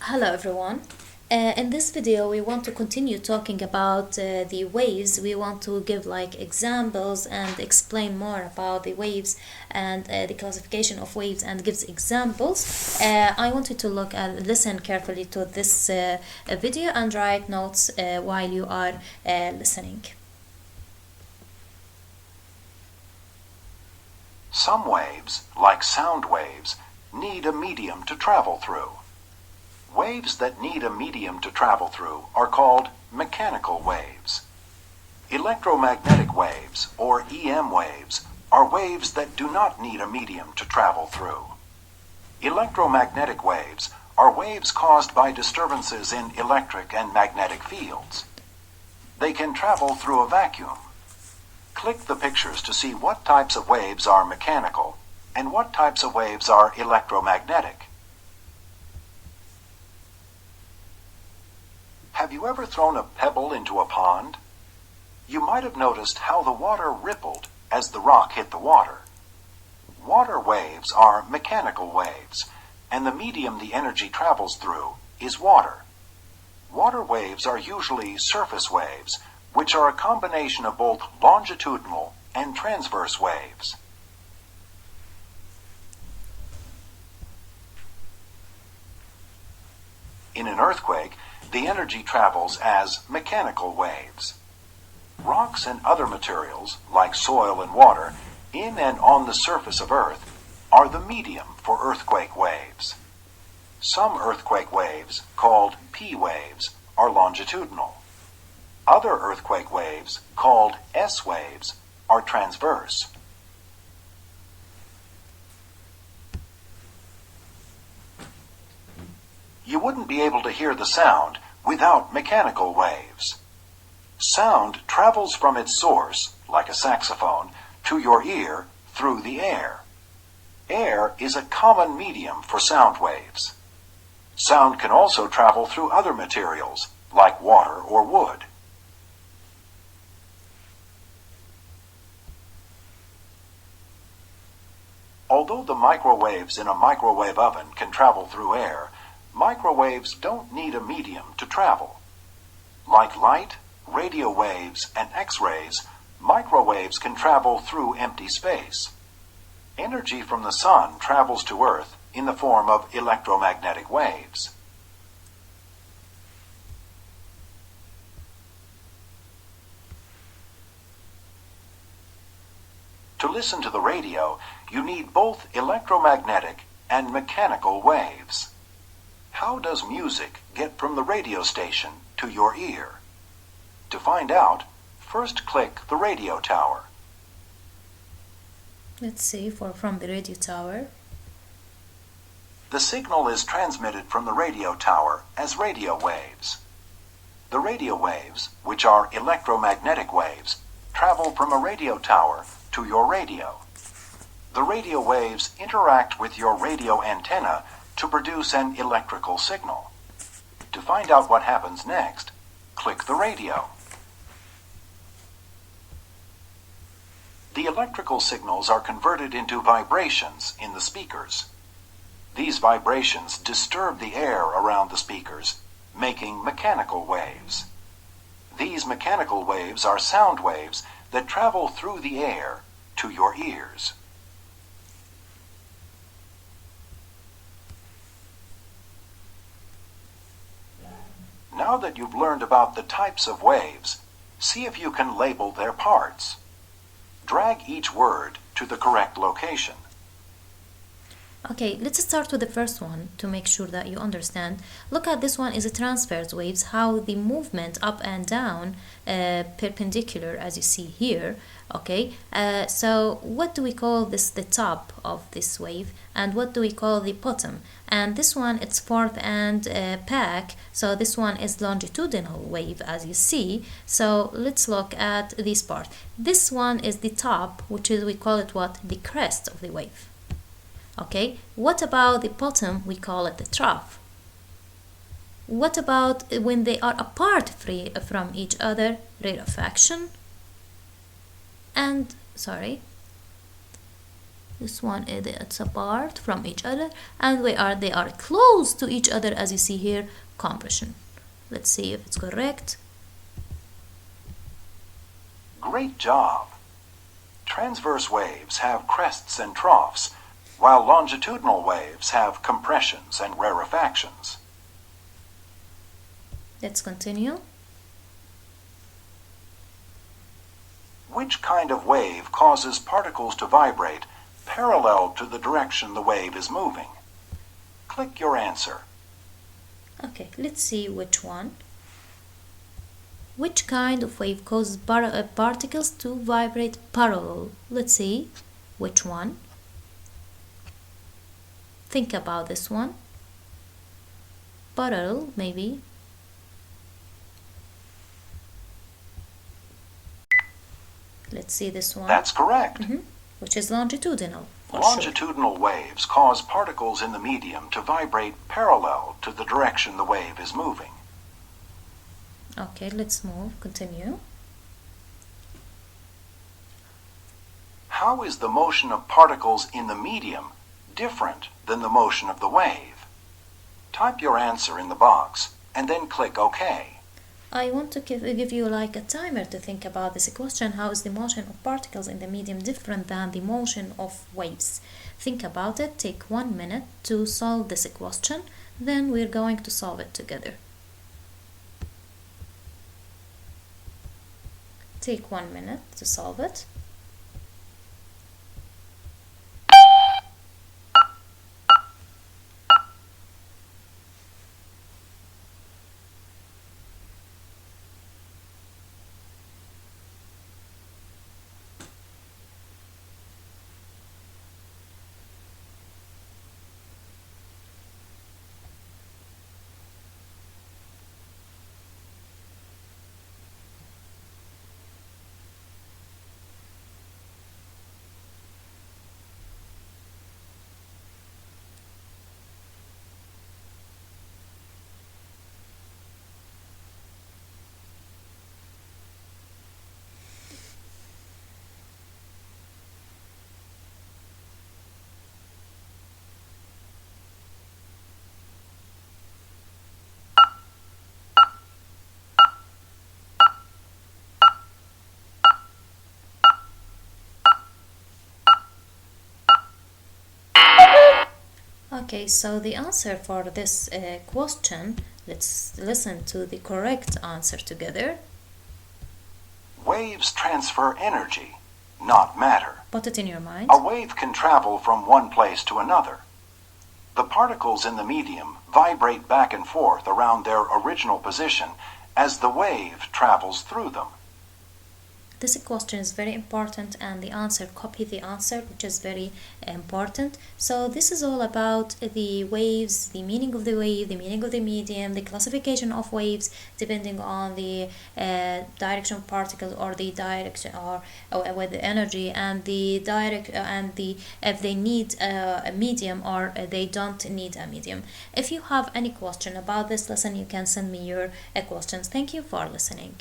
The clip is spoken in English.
Hello everyone. In this video we want to continue talking about the waves. We want to give like examples and explain more about the waves and the classification of waves and gives examples. I want you to look and listen carefully to this video and write notes while you are listening. Some waves, like sound waves, need a medium to travel through. Waves that need a medium to travel through are called mechanical waves. Electromagnetic waves, or EM waves, are waves that do not need a medium to travel through. Electromagnetic waves are waves caused by disturbances in electric and magnetic fields. They can travel through a vacuum. Click the pictures to see what types of waves are mechanical and what types of waves are electromagnetic. Have you ever thrown a pebble into a pond? You might have noticed how the water rippled as the rock hit the water. Water waves are mechanical waves, and the medium the energy travels through is water. Water waves are usually surface waves, which are a combination of both longitudinal and transverse waves. In an earthquake, the energy travels as mechanical waves. Rocks and other materials, like soil and water, in and on the surface of Earth, are the medium for earthquake waves. Some earthquake waves, called P waves, are longitudinal. Other earthquake waves, called S waves, are transverse. You wouldn't be able to hear the sound without mechanical waves. Sound travels from its source, like a saxophone, to your ear through the air. Air is a common medium for sound waves. Sound can also travel through other materials, like water or wood. Although the microwaves in a microwave oven can travel through air, microwaves don't need a medium to travel. Like light, radio waves, and X-rays, microwaves can travel through empty space. Energy from the sun travels to Earth in the form of electromagnetic waves. To listen to the radio, you need both electromagnetic and mechanical waves. How does music get from the radio station to your ear? To find out, first click the radio tower. Let's see from the radio tower. The signal is transmitted from the radio tower as radio waves. The radio waves, which are electromagnetic waves, travel from a radio tower to your radio. The radio waves interact with your radio antenna to produce an electrical signal. To find out what happens next, click the radio. The electrical signals are converted into vibrations in the speakers. These vibrations disturb the air around the speakers, making mechanical waves. These mechanical waves are sound waves that travel through the air to your ears. Now that you've learned about the types of waves, see if you can label their parts. Drag each word to the correct location. Okay, let's start with the first one to make sure that you understand. Look at this one is a transverse waves, how the movement up and down perpendicular as you see here. Okay, so what do we call this, the top of this wave, and what do we call the bottom? And this one it's forth and back, so this one is longitudinal wave as you see. So let's look at this part. This one is the top, which is, we call it what, the crest of the wave. Okay, what about the bottom? We call it the trough. What about when they are apart from each other? Rarefaction. And This one it's apart from each other, and they are close to each other, as you see here, compression. Let's see if it's correct. Great job! Transverse waves have crests and troughs, while longitudinal waves have compressions and rarefactions. Let's continue. Which kind of wave causes particles to vibrate parallel to the direction the wave is moving? Click your answer. Okay, let's see which one. Which kind of wave causes particles to vibrate parallel? Let's see which one. Think about this one. Parallel, maybe. Let's see this one. That's correct. Which is longitudinal. Longitudinal waves cause particles in the medium to vibrate parallel to the direction the wave is moving. Okay, let's continue. How is the motion of particles in the medium different than the motion of the wave? Type your answer in the box and then click OK. I want to give you like a timer to think about this question. How is the motion of particles in the medium different than the motion of waves? Think about it. Take 1 minute to solve this question. Then we're going to solve it together. Take 1 minute to solve it. Okay, so the answer for this question, let's listen to the correct answer together. Waves transfer energy, not matter. Put it in your mind. A wave can travel from one place to another. The particles in the medium vibrate back and forth around their original position as the wave travels through them. This question is very important, and the answer, copy the answer, which is very important. So this is all about the waves, the meaning of the wave, the meaning of the medium, the classification of waves depending on the direction of particles, or the direction, or with the energy, and the if they need a medium or they don't need a medium. If you have any question about this lesson, you can send me your questions. Thank you for listening.